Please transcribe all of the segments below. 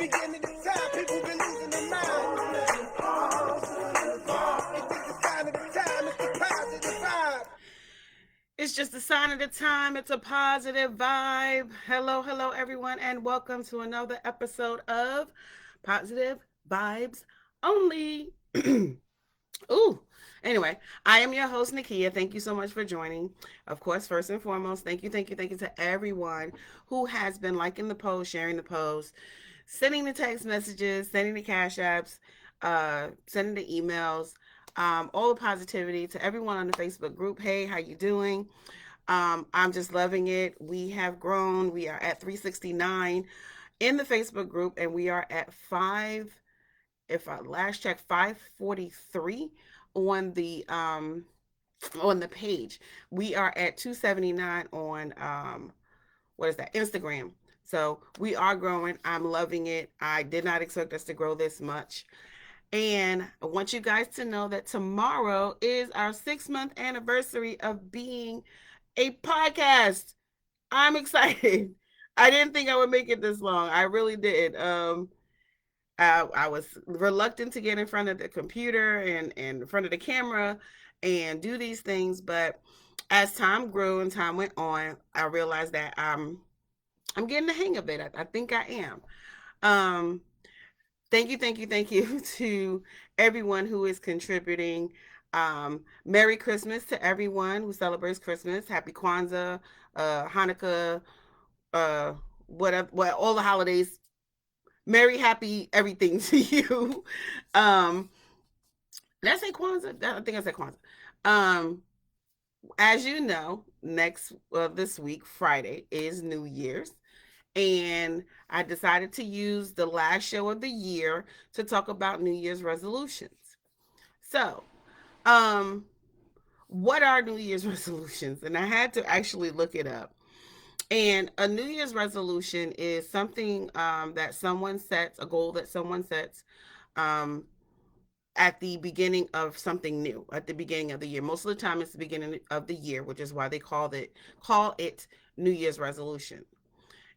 beginning of time, people been losing their minds. It's just a sign of the time, it's the positive vibe. It's just a sign of the time. It's a positive vibe. Hello, hello, everyone, and welcome to another episode of Positive Vibes Only. Ooh. Anyway, I am your host, Nakia. Thank you so much for joining. Of course, first and foremost, thank you to everyone who has been liking the post, sharing the post, sending the text messages, sending the cash apps, sending the emails, all the positivity to everyone on the Facebook group. Hey, how you doing? I'm just loving it. We have grown. We are at 369 in the Facebook group, and we are at five. If I last checked, 543 on the page. We are at 279 on what is that, Instagram. So we are growing. I'm loving it. I did not expect us to grow this much. And I want you guys to know that tomorrow is our 6 month anniversary of being a podcast. I'm excited. I didn't think I would make it this long. I really did. I was reluctant to get in front of the computer and in front of the camera and do these things, but as time grew and time went on, I realized that I'm getting the hang of it. I think I am. Um, thank you to everyone who is contributing. Merry Christmas to everyone who celebrates Christmas. Happy Kwanzaa, Hanukkah, uh, what all the holidays. Merry, happy everything to you. Um, did I say Kwanzaa? I think I said Kwanzaa. Um, as you know, next this week, Friday, is New Year's. And I decided to use the last show of the year to talk about New Year's resolutions. So, um, what are New Year's resolutions? And I had to actually look it up. And a New Year's resolution is something that someone sets, a goal that someone sets um, at the beginning of something new, at the beginning of the year. Most of the time, it's the beginning of the year, which is why they call it New Year's resolution.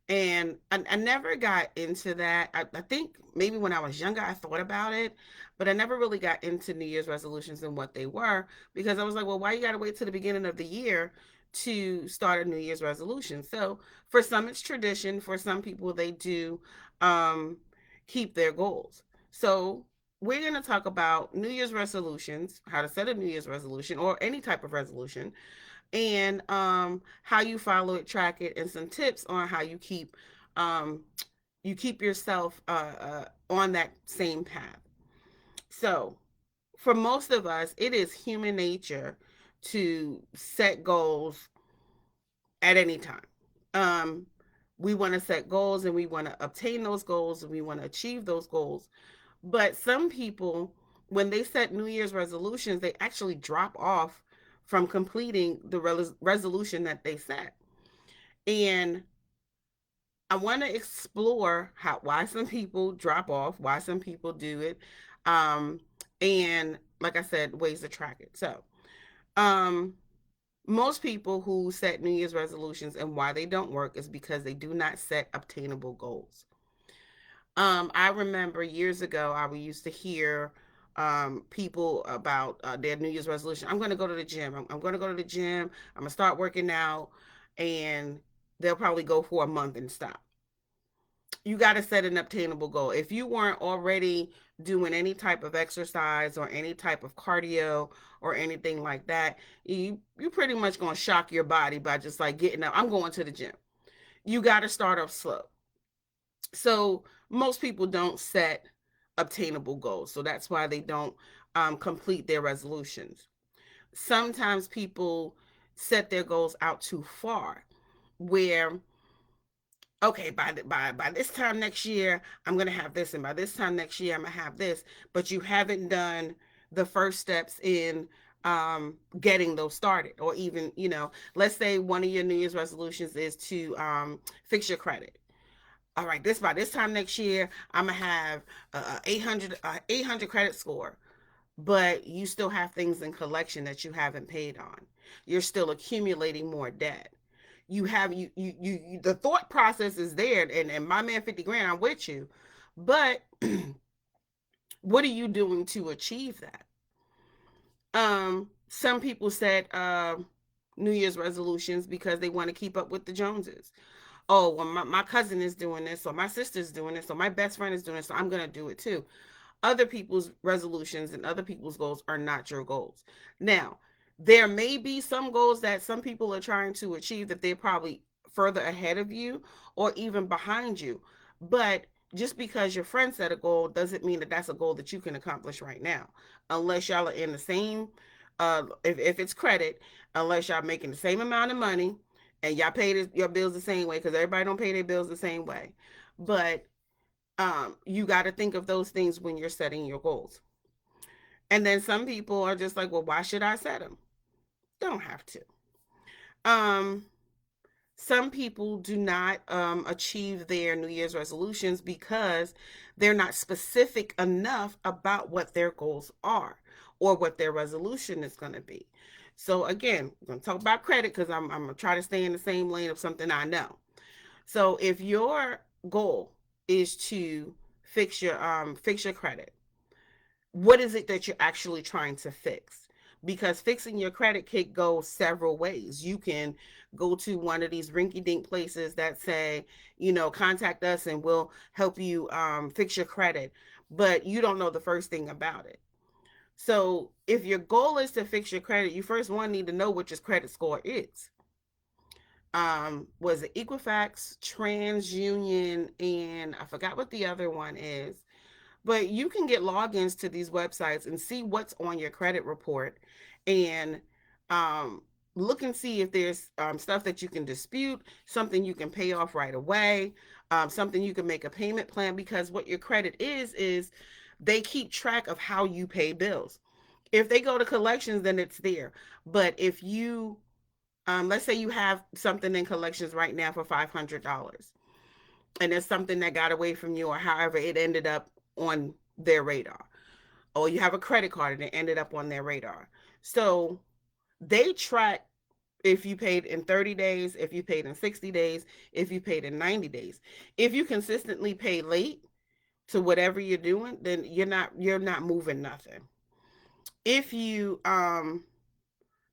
And I never got into that. I think maybe when I was younger, I thought about it, but I never really got into New Year's resolutions and what they were because I was like, well, why you got to wait to the beginning of the year to start a New Year's resolution? So for some, it's tradition. For some people, they do um, keep their goals. So we're going to talk about New Year's resolutions, how to set a New Year's resolution or any type of resolution, and how you follow it, track it, and some tips on how um, you keep yourself on that same path. So, for most of us, it is human nature to set goals at any time. Um, we want to set goals and we want to obtain those goals and we want to achieve those goals. But some people, when they set New Year's resolutions, they actually drop off from completing the resolution that they set. And I want to explore how why some people drop off, why some people do it, um, and like I said, ways to track it. So, um, most people who set New Year's resolutions and why they don't work is because they do not set obtainable goals. I remember years ago, I used to hear people about their New Year's resolution. I'm going to go to the gym. I'm going to go to the gym. I'm going to start working out. And they'll probably go for a month and stop. You got to set an obtainable goal. If you weren't already doing any type of exercise or any type of cardio or anything like that, you pretty much going to shock your body by just like getting up. I'm going to the gym. You got to start off slow. So most people don't set obtainable goals. So that's why they don't complete their resolutions. Sometimes people set their goals out too far, where okay, by this time next year I'm gonna have this, and by this time next year I'm gonna have this, but you haven't done the first steps in getting those started, or even let's say one of your New Year's resolutions is to fix your credit. All right, this by this time next year, I'm gonna have a 800 credit score, but you still have things in collection that you haven't paid on. You're still accumulating more debt. You have you the thought process is there, and my man 50 grand, I'm with you, But what are you doing to achieve that? Some people set New Year's resolutions because they want to keep up with the Joneses. Oh, well, my cousin is doing this, or my sister's doing this, or my best friend is doing this, so I'm going to do it too. Other people's resolutions and other people's goals are not your goals. Now, there may be some goals that some people are trying to achieve that they're probably further ahead of you or even behind you. But just because your friend set a goal doesn't mean that that's a goal that you can accomplish right now, unless y'all are in the same. If it's credit, unless y'all making the same amount of money and y'all pay your bills the same way, because everybody don't pay their bills the same way. But you got to think of those things when you're setting your goals. And then some people are just like, well, why should I set them? Don't have to. Um, some people do not achieve their New Year's resolutions because they're not specific enough about what their goals are or what their resolution is going to be. So again, we're going to talk about credit because I'm going to try to stay in the same lane of something I know. So if your goal is to fix your credit, what is it that you're actually trying to fix? Because fixing your credit could go several ways. You can go to one of these rinky dink places that say, contact us and we'll help you fix your credit, but you don't know the first thing about it. So if your goal is to fix your credit, you first one need to know what your credit score is. Was it Equifax, TransUnion, and I forgot what the other one is. But you can get logins to these websites and see what's on your credit report and um, look and see if there's stuff that you can dispute, something you can pay off right away, something you can make a payment plan, because what your credit is they keep track of how you pay bills. If they go to collections, then it's there. But if you, let's say you have something in collections right now for $500 and it's something that got away from you, or however it ended up on their radar, or you have a credit card and it ended up on their radar. So they track if you paid in 30 days, if you paid in 60 days, if you paid in 90 days. If you consistently pay late to whatever you're doing, then you're not moving nothing. If you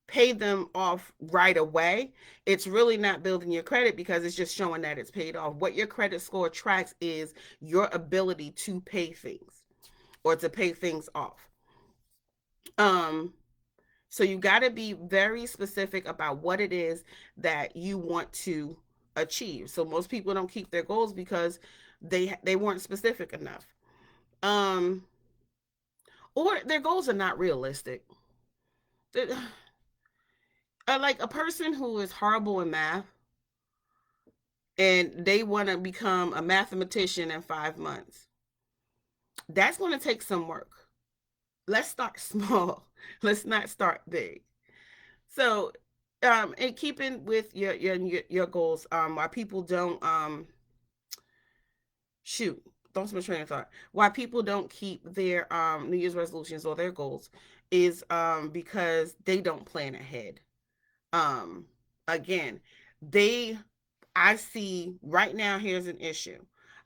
pay them off right away, it's really not building your credit because it's just showing that it's paid off. What your credit score tracks is your ability to pay things or to pay things off. Um, so you got to be very specific about what it is that you want to achieve. So most people don't keep their goals because they weren't specific enough. Um, or their goals are not realistic. Like a person who is horrible in math and they want to become a mathematician in 5 months. That's going to take some work. Let's start small. Let's not start big. So, and keeping with your goals, why people don't shoot, don't switch train of thought. Why people don't keep their New Year's resolutions or their goals is because they don't plan ahead. Um, Again, they I see right now, here's an issue.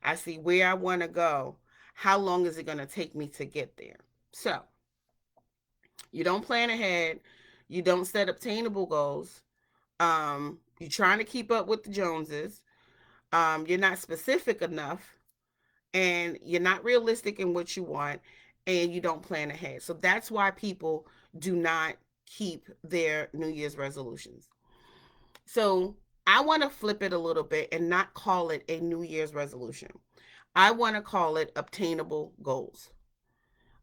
I see where I want to go. How long is it going to take me to get there? So, you don't plan ahead. You don't set obtainable goals. You're trying to keep up with the Joneses. You're not specific enough and you're not realistic in what you want and you don't plan ahead. So that's why people do not keep their New Year's resolutions. So I want to flip it a little bit and not call it a New Year's resolution. I want to call it obtainable goals.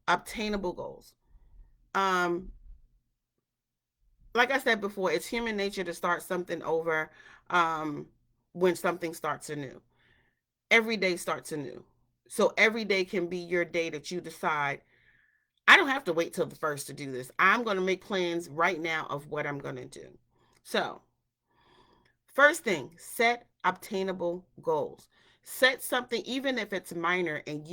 Obtainable goals. Um, like I said before, it's human nature to start something over um, when something starts anew. Every day starts anew. So every day can be your day that you decide, I don't have to wait till the first to do this. I'm going to make plans right now of what I'm going to do. So first thing, set obtainable goals. Set something, even if it's minor, and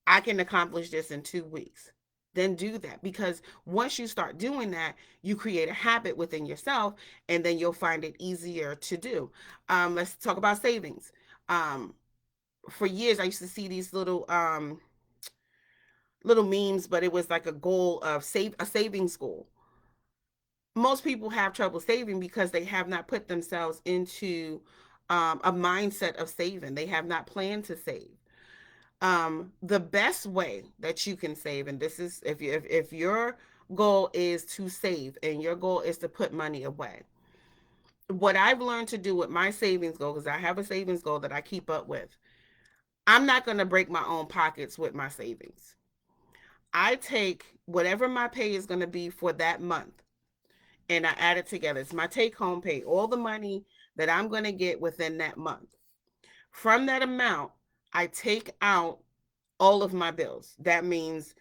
I can accomplish this in 2 weeks. Then do that, because once you start doing that, you create a habit within yourself, and then you'll find it easier to do. Let's talk about savings. Um, for years I used to see these little memes, but it was like a goal of save a savings goal. Most people have trouble saving because they have not put themselves into a mindset of saving. They have not planned to save. The best way that you can save, and this is if your goal is to save and your goal is to put money away, what I've learned to do with my savings goal, because I have a savings goal that I keep up with, I'm not going to break my own pockets with my savings. I take whatever my pay is going to be for that month and I add it together. It's my take home pay, all the money that I'm going to get within that month. From that amount, I take out all of my bills. That means,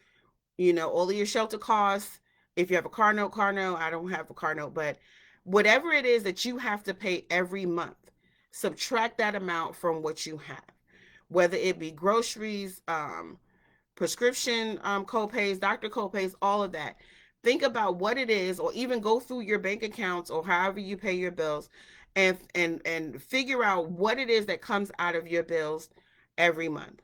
all of your shelter costs. If you have a car note, I don't have a car note, but whatever it is that you have to pay every month, subtract that amount from what you have, whether it be groceries, prescription copays, doctor copays, all of that. Think about what it is, or even go through your bank accounts or however you pay your bills, and figure out what it is that comes out of your bills every month.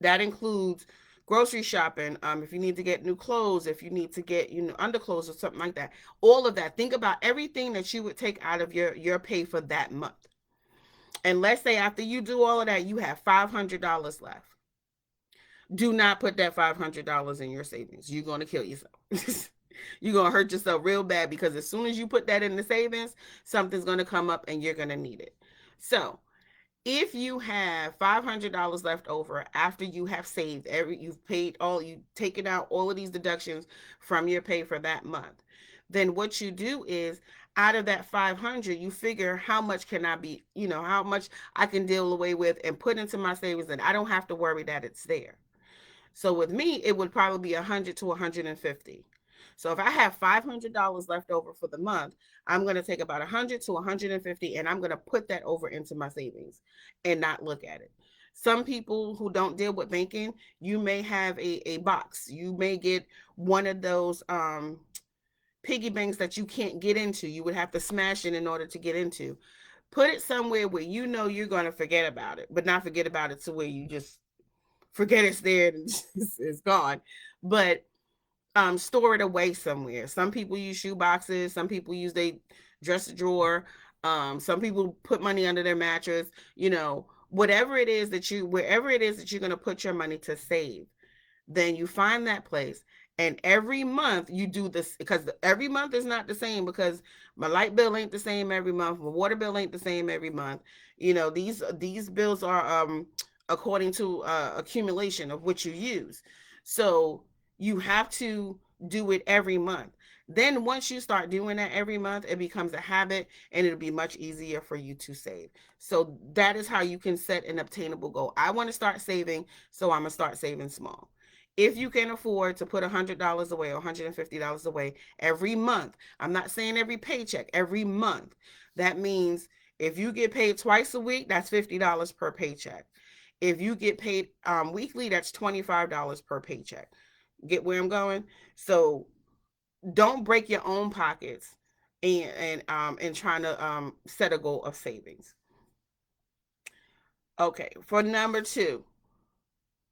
That includes grocery shopping, if you need to get new clothes, if you need to get underclothes or something like that. All of that. Think about everything that you would take out of your pay for that month. And let's say after you do all of that, you have $500 left. Do not put that $500 in your savings. You're going to kill yourself. You're going to hurt yourself real bad, because as soon as you put that in the savings, something's going to come up and you're going to need it. So if you have $500 left over after you have saved you've paid all, you've taken out all of these deductions from your pay for that month, then what you do is, out of that 500, you figure how much can I be, how much I can deal away with and put into my savings, and I don't have to worry that it's there. So with me, it would probably be 100 to 150. So if I have $500 left over for the month, I'm going to take about 100 to 150 and I'm going to put that over into my savings and not look at it. Some people who don't deal with banking, you may have a box. You may get one of those piggy banks that you can't get into. You would have to smash it in order to get into. Put it somewhere where you're going to forget about it, but not forget about it to where you just forget it's there and it's gone. But store it away somewhere. Some people use shoe boxes. Some people use their dresser drawer. Some people put money under their mattress. Whatever it is that wherever it is that you're going to put your money to save, then you find that place. And every month you do this, because every month is not the same, because my light bill ain't the same every month. My water bill ain't the same every month. These bills are according to accumulation of what you use. So you have to do it every month. Then once you start doing that every month, it becomes a habit and it'll be much easier for you to save. So that is how you can set an obtainable goal. I want to start saving, so I'm going to start saving small. If you can afford to put $100 away or $150 away every month, I'm not saying every paycheck, every month. That means if you get paid twice a week, that's $50 per paycheck. If you get paid weekly, that's $25 per paycheck. Get where I'm going? So don't break your own pockets and trying to set a goal of savings. Okay, for number 2,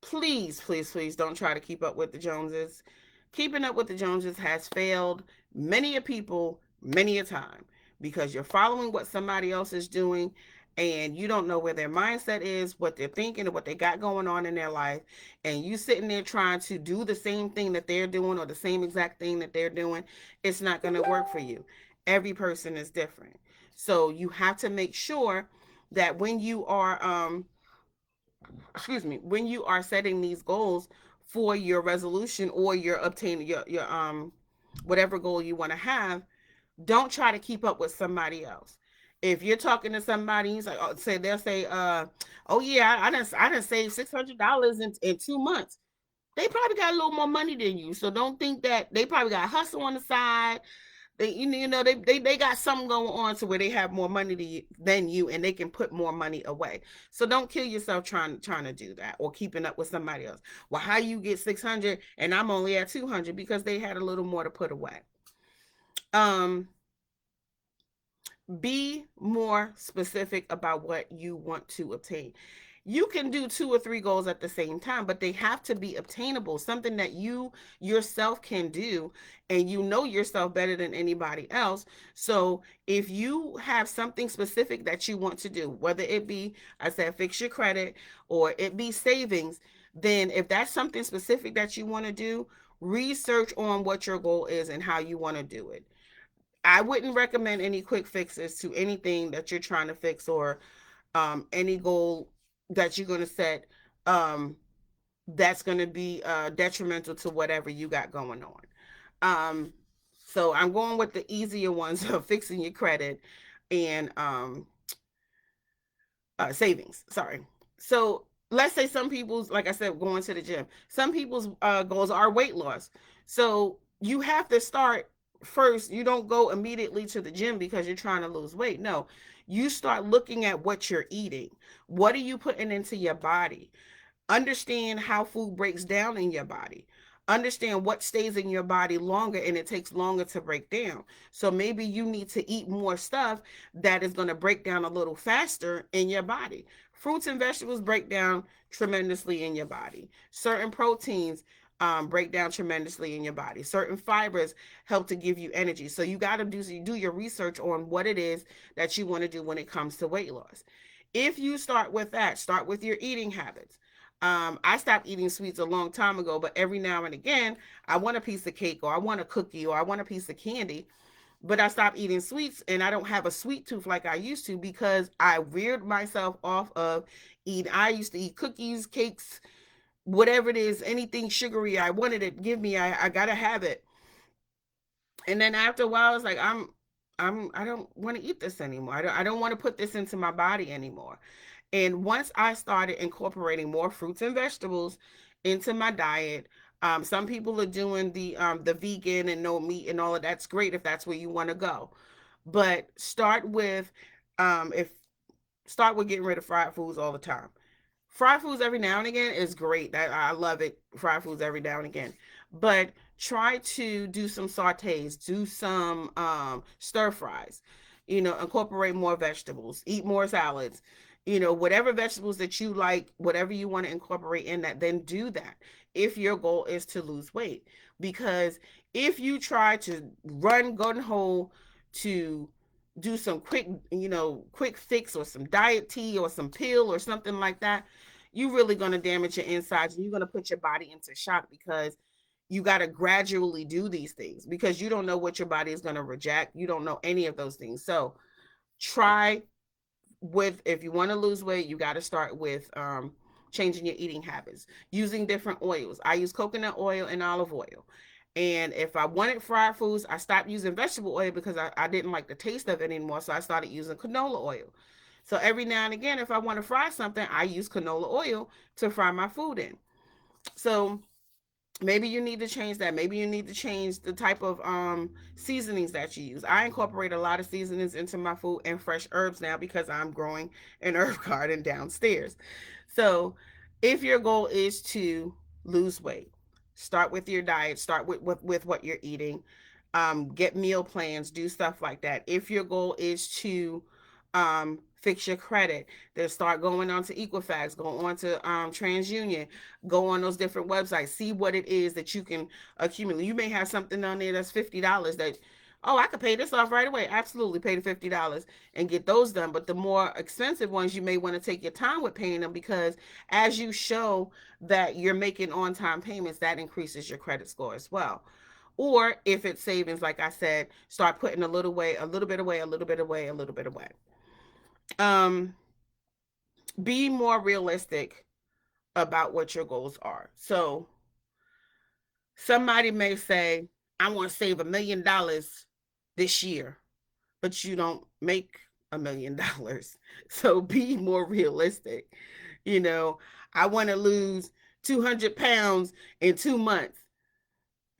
please, please, please don't try to keep up with the Joneses. Keeping up with the Joneses has failed many a people many a time, because you're following what somebody else is doing and you don't know where their mindset is, what they're thinking, or what they got going on in their life. And you sitting there trying to do the same thing that they're doing, or the same exact thing that they're doing. It's not going to work for you. Every person is different. So you have to make sure that when you are setting these goals for your resolution, or your obtaining your whatever goal you want to have, don't try to keep up with somebody else. If you're talking to somebody, he's like, oh, they'll say, oh yeah, I done saved $600 in 2 months. They probably got a little more money than you, so don't think that they probably got hustle on the side. They got something going on to where they have more money than you, and they can put more money away. So don't kill yourself trying to do that, or keeping up with somebody else. Well, how you get 600 and I'm only at 200? Because they had a little more to put away. um be more specific about what you want to obtain. You can do 2 or 3 goals at the same time, but they have to be obtainable, something that you yourself can do, and you know yourself better than anybody else. So if you have something specific that you want to do, whether it be, I said, fix your credit, or it be savings, then if that's something specific that you want to do, research on what your goal is and how you want to do it. I wouldn't recommend any quick fixes to anything that you're trying to fix, or any goal that you're going to set, um, that's going to be detrimental to whatever you got going on. Um, so I'm going with the easier ones of fixing your credit and savings. Sorry. So let's say some people's, like I said, going to the gym. Some people's goals are weight loss. So you have to start first. You don't go immediately to the gym because you're trying to lose weight. No, you start looking at what you're eating. What are you putting into your body? Understand how food breaks down in your body. Understand what stays in your body longer and it takes longer to break down. So maybe you need to eat more stuff that is going to break down a little faster in your body. Fruits and vegetables break down tremendously in your body. Certain proteins break down tremendously in your body. Certain fibers help to give you energy. So you got to do your research on what it is that you want to do when it comes to weight loss. If you start with that, start with your eating habits. I stopped eating sweets a long time ago, but every now and again, I want a piece of cake, or I want a cookie, or I want a piece of candy. But I stopped eating sweets, and I don't have a sweet tooth like I used to because I veered myself off of eating. I used to eat cookies, cakes, whatever it is, anything sugary. I wanted it, give me, I gotta have it. And then after a while, it's like I don't want to eat this anymore. I don't want to put this into my body anymore. And once I started incorporating more fruits and vegetables into my diet, some people are doing the vegan and no meat and all of that's great if that's where you want to go. But if start with getting rid of fried foods all the time. Fried foods every now and again is great. I love it. Fried foods every now and again. But try to do some sautés, do some stir fries, incorporate more vegetables, eat more salads, whatever vegetables that you like, whatever you want to incorporate in that, then do that if your goal is to lose weight. Because if you try to run gun hole to do some quick fix or some diet tea or some pill or something like that, you're really going to damage your insides, and you're going to put your body into shock because you got to gradually do these things because you don't know what your body is going to reject. You don't know any of those things. So try with, if you want to lose weight, you got to start with changing your eating habits, using different oils. I use coconut oil and olive oil. And if I wanted fried foods, I stopped using vegetable oil because I didn't like the taste of it anymore. So I started using canola oil. So every now and again, if I want to fry something, I use canola oil to fry my food in. So maybe you need to change that. Maybe you need to change the type of seasonings that you use. I incorporate a lot of seasonings into my food and fresh herbs now because I'm growing an herb garden downstairs. So if your goal is to lose weight, start with your diet, start with what you're eating, get meal plans, do stuff like that. If your goal is to fix your credit, then start going on to Equifax, go on to TransUnion, go on those different websites, see what it is that you can accumulate. You may have something on there that's $50 that, oh, I could pay this off right away. Absolutely, pay the $50 and get those done. But the more expensive ones, you may want to take your time with paying them because as you show that you're making on-time payments, that increases your credit score as well. Or if it's savings, like I said, start putting a little away, a little bit away, a little bit away, a little bit away. Um, be more realistic about what your goals are. So somebody may say, I want to save $1 million this year, but you don't make $1 million. So be more realistic. You know, I want to lose 200 pounds in 2 months.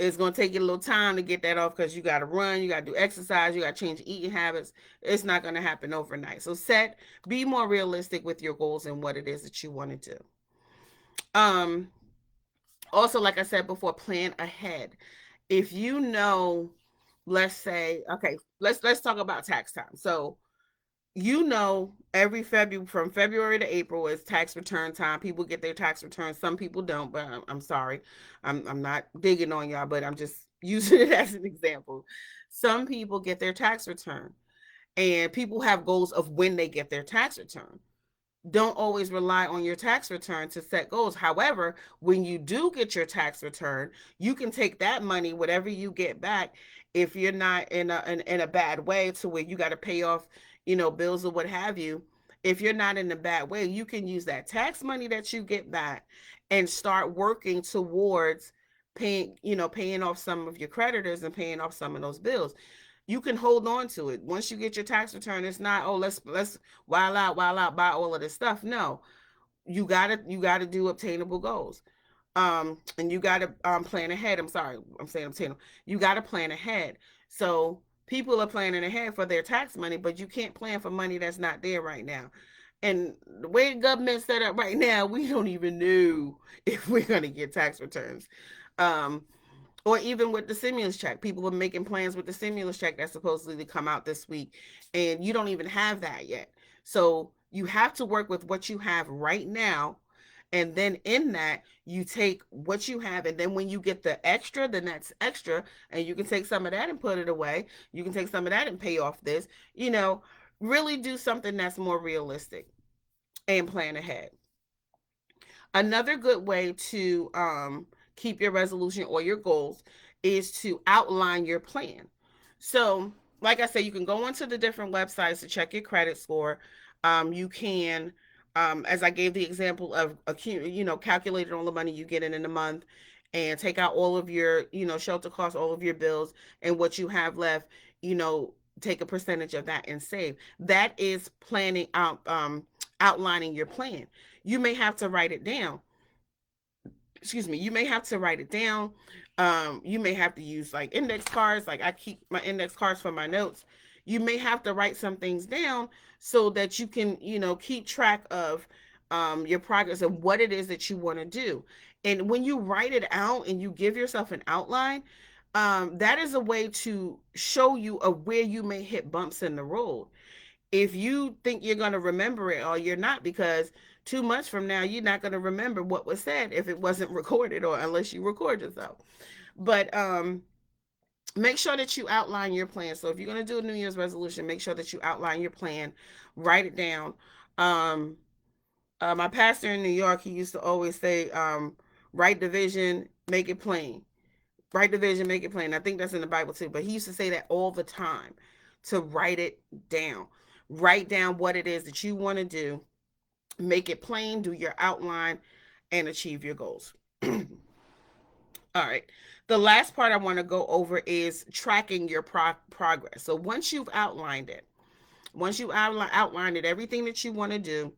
It's going to take you a little time to get that off because you got to run, you got to do exercise, you got to change eating habits. It's not going to happen overnight. So be more realistic with your goals and what it is that you want to do. Um, Also, like I said before, plan ahead. If let's say, okay, let's talk about tax time. So every February, from February to April is tax return time. People get their tax returns. Some people don't, but I'm sorry. I'm not digging on y'all, but I'm just using it as an example. Some people get their tax return, and people have goals of when they get their tax return. Don't always rely on your tax return to set goals. However, when you do get your tax return, you can take that money, whatever you get back, if you're not in a bad way to where you got to pay off, bills or what have you. If you're not in a bad way, you can use that tax money that you get back and start working towards paying off some of your creditors and paying off some of those bills. You can hold on to it. Once you get your tax return, it's not, oh, let's while out, buy all of this stuff. No, you gotta do obtainable goals. And you gotta plan ahead. I'm sorry, I'm saying obtainable. You gotta plan ahead. So people are planning ahead for their tax money, but you can't plan for money that's not there right now. And the way the government's set up right now, we don't even know if we're gonna get tax returns. Um, or even with the stimulus check, people are making plans with the stimulus check that's supposedly to come out this week, and you don't even have that yet. So you have to work with what you have right now, and then in that you take what you have, and then when you get the extra, then that's extra, and you can take some of that and put it away. You can take some of that and pay off this. Really do something that's more realistic and plan ahead. Another good way to keep your resolution or your goals is to outline your plan. So, like I said, you can go onto the different websites to check your credit score. You can, as I gave the example of, calculating all the money you get in a month, and take out all of your, shelter costs, all of your bills, and what you have left, you know, take a percentage of that and save. That is planning out, outlining your plan. You may have to write it down. Excuse me. You may have to write it down. You may have to use like index cards. Like I keep my index cards for my notes. You may have to write some things down so that you can, keep track of your progress and what it is that you want to do. And when you write it out and you give yourself an outline, that is a way to show you of where you may hit bumps in the road. If you think you're going to remember it, or you're not, because 2 months from now you're not going to remember what was said if it wasn't recorded, or unless you record yourself. But make sure that you outline your plan. So if you're going to do a New Year's resolution, make sure that you outline your plan, write it down. um my pastor in New York, he used to always say, write the vision, make it plain. Write the vision, make it plain. I think that's in the Bible too, but he used to say that all the time, to write it down. Write down what it is that you want to do, make it plain, do your outline, and achieve your goals. All right. The last part I want to go over is tracking your progress. So once you've outlined it, once you outlined it, everything that you want to do,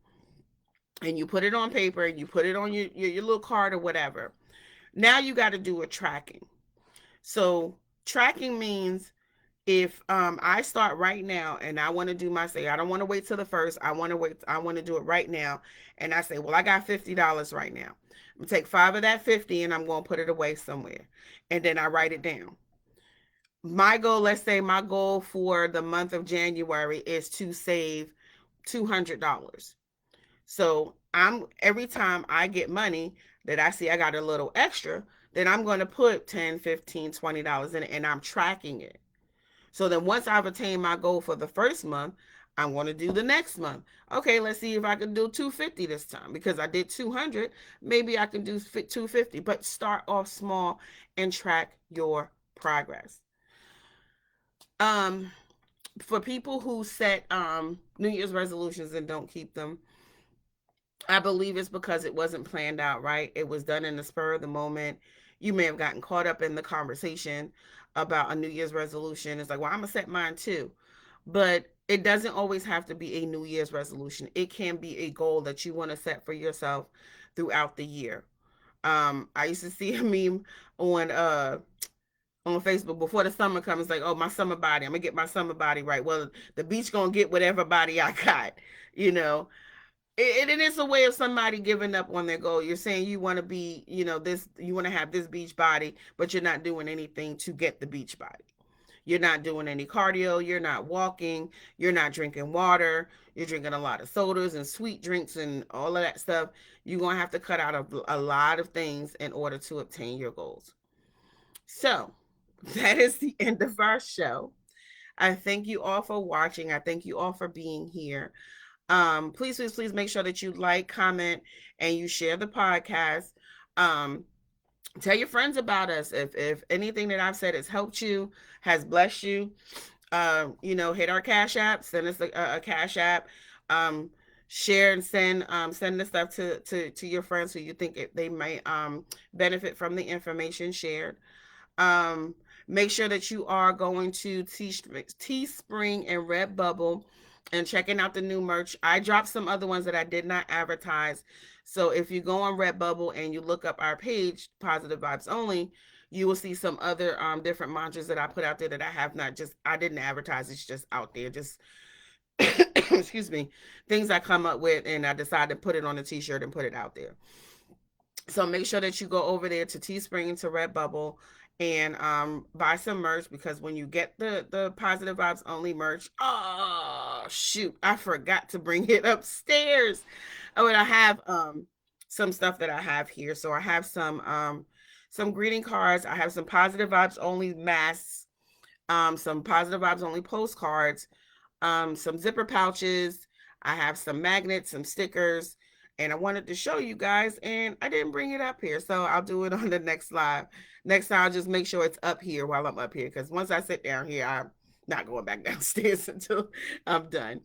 and you put it on paper and you put it on your little card or whatever, now you got to do a tracking. So tracking means, if I start right now and I want to do my, say I don't want to wait till the first, I want to do it right now, and I say, well, I got $50 right now. I'm gonna take five of that 50 and I'm gonna put it away somewhere, and then I write it down. My goal, let's say my goal for the month of January is to save $200. So I'm, every time I get money that I see I got a little extra, then I'm going to put 10, 15, $20 in it, and I'm tracking it. So then once I've attained my goal for the first month, I'm going to do the next month. Okay, let's see if I can do 250 this time, because I did 200. Maybe I can do 250, but start off small and track your progress. Um, for people who set New Year's resolutions and don't keep them, I believe it's because it wasn't planned out right. It was done in the spur of the moment. You may have gotten caught up in the conversation about a New Year's resolution. It's like, well, I'm going to set mine too. But it doesn't always have to be a New Year's resolution. It can be a goal that you want to set for yourself throughout the year. I used to see a meme on Facebook before the summer comes, like, oh, my summer body, I'm gonna get my summer body right. Well, the beach gonna get whatever body I got, you know. It is a way of somebody giving up on their goal. You're saying you want to be, this, you want to have this beach body, but you're not doing anything to get the beach body. you're not doing any cardio, you're not walking, you're not drinking water, you're drinking a lot of sodas and sweet drinks and all of that stuff, you're going to have to cut out a lot of things in order to obtain your goals. So, that is the end of our show. I thank you all for watching. I thank you all for being here. Please, please, please make sure that you like, comment, and you share the podcast. Um, Tell your friends about us. If anything that I've said has helped you, has blessed you, hit our cash app, send us a cash app. Um, Share and send the stuff to your friends who you think they might benefit from the information shared. Um, Make sure that you are going to Teespring and Redbubble and checking out the new merch. I dropped some other ones that I did not advertise. So if you go on Redbubble and you look up our page, Positive Vibes Only, you will see some other different mantras that I put out there that I didn't advertise. It's just out there. Just excuse me, things I come up with and I decide to put it on a t-shirt and put it out there. So make sure that you go over there to Teespring and to Redbubble and buy some merch, because when you get the Positive Vibes Only merch, oh shoot, I forgot to bring it upstairs. Oh, and I have some stuff that I have here. So I have some greeting cards. I have some Positive Vibes Only masks, some Positive Vibes Only postcards, some zipper pouches. I have some magnets, some stickers, and I wanted to show you guys, and I didn't bring it up here, so I'll do it on the next live. Next time, I'll just make sure it's up here while I'm up here, because once I sit down here, I'm not going back downstairs until I'm done.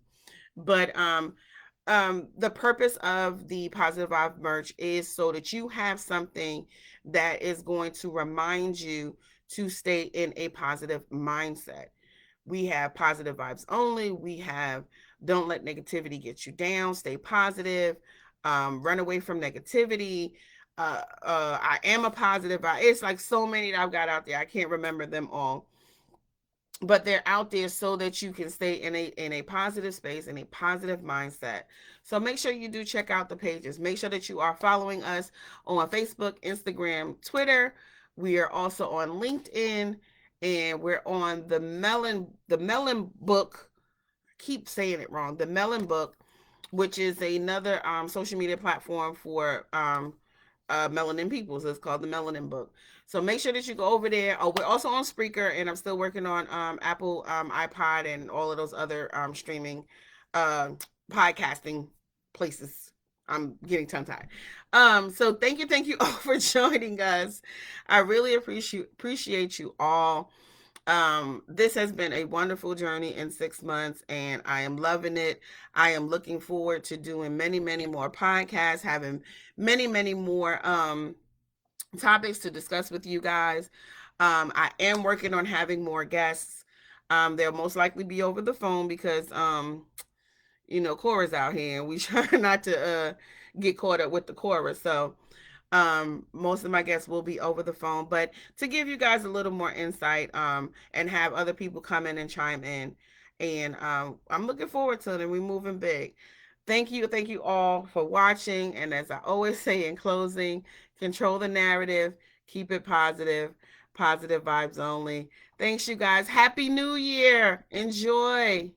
But the purpose of the Positive Vibe merch is so that you have something that is going to remind you to stay in a positive mindset. We have Positive Vibes Only. We have Don't Let Negativity Get You Down, Stay Positive, Run Away from Negativity. I Am a Positive. It's like so many that I've got out there. I can't remember them all, but they're out there so that you can stay in a positive space, in a positive mindset. So make sure you do check out the pages. Make sure that you are following us on Facebook, Instagram, Twitter. We are also on LinkedIn, and we're on the Melon Book. I keep saying it wrong. The Melon Book, which is another social media platform for melanin people. So it's called the Melanin Book. So make sure that you go over there. Oh, we're also on Spreaker, and I'm still working on Apple iPod and all of those other streaming uh, podcasting places. I'm getting tongue tied. So thank you all for joining us. I really appreciate you all. This has been a wonderful journey in 6 months, and I am loving it. I am looking forward to doing many more podcasts, having many more topics to discuss with you guys. I am working on having more guests. They'll most likely be over the phone because Cora's out here and we try not to get caught up with the Cora. So most of my guests will be over the phone, but to give you guys a little more insight and have other people come in and chime in. And I'm looking forward to it, and we're moving big. Thank you all for watching. And as I always say in closing, control the narrative, keep it positive, positive vibes only. Thanks, you guys. Happy New Year. Enjoy.